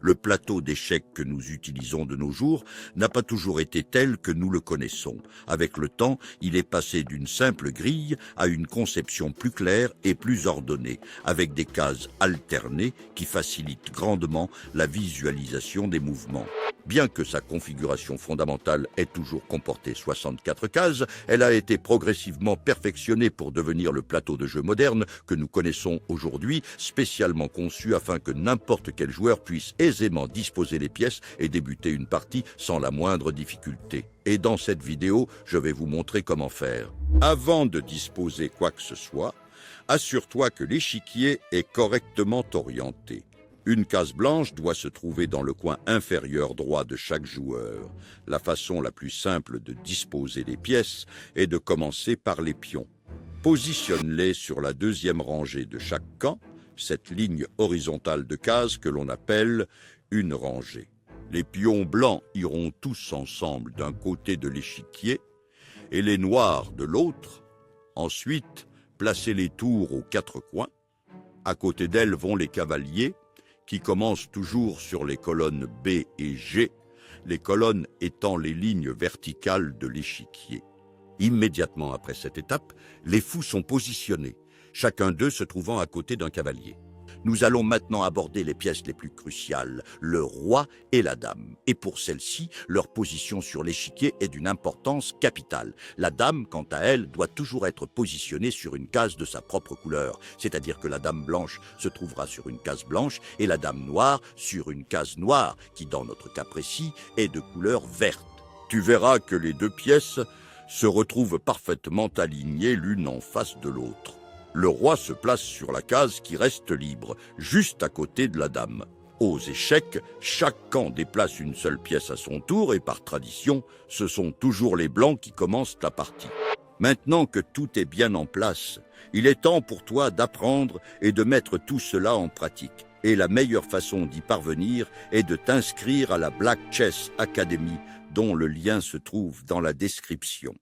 Le plateau d'échecs que nous utilisons de nos jours n'a pas toujours été tel que nous le connaissons. Avec le temps, il est passé d'une simple grille à une conception plus claire et plus ordonnée, avec des cases alternées qui facilitent grandement la visualisation des mouvements. Bien que sa configuration fondamentale ait toujours comporté 64 cases, elle a été progressivement perfectionnée pour devenir le plateau de jeu moderne que nous connaissons aujourd'hui, spécialement conçu afin que n'importe quel joueur puisse aisément disposer les pièces et débuter une partie sans la moindre difficulté. Et dans cette vidéo, je vais vous montrer comment faire. Avant de disposer quoi que ce soit, assure-toi que l'échiquier est correctement orienté. Une case blanche doit se trouver dans le coin inférieur droit de chaque joueur. La façon la plus simple de disposer les pièces est de commencer par les pions. Positionne-les sur la deuxième rangée de chaque camp, cette ligne horizontale de cases que l'on appelle une rangée. Les pions blancs iront tous ensemble d'un côté de l'échiquier et les noirs de l'autre. Ensuite, placez les tours aux quatre coins. À côté d'elles vont les cavaliers, qui commencent toujours sur les colonnes B et G, les colonnes étant les lignes verticales de l'échiquier. Immédiatement après cette étape, les fous sont positionnés, chacun d'eux se trouvant à côté d'un cavalier. Nous allons maintenant aborder les pièces les plus cruciales, le roi et la dame. Et pour celles-ci, leur position sur l'échiquier est d'une importance capitale. La dame, quant à elle, doit toujours être positionnée sur une case de sa propre couleur, c'est-à-dire que la dame blanche se trouvera sur une case blanche et la dame noire sur une case noire, qui dans notre cas précis est de couleur verte. Tu verras que les deux pièces se retrouvent parfaitement alignées l'une en face de l'autre. Le roi se place sur la case qui reste libre, juste à côté de la dame. Aux échecs, chaque camp déplace une seule pièce à son tour et par tradition, ce sont toujours les blancs qui commencent la partie. Maintenant que tout est bien en place, il est temps pour toi d'apprendre et de mettre tout cela en pratique. Et la meilleure façon d'y parvenir est de t'inscrire à la Black Chess Academy, dont le lien se trouve dans la description.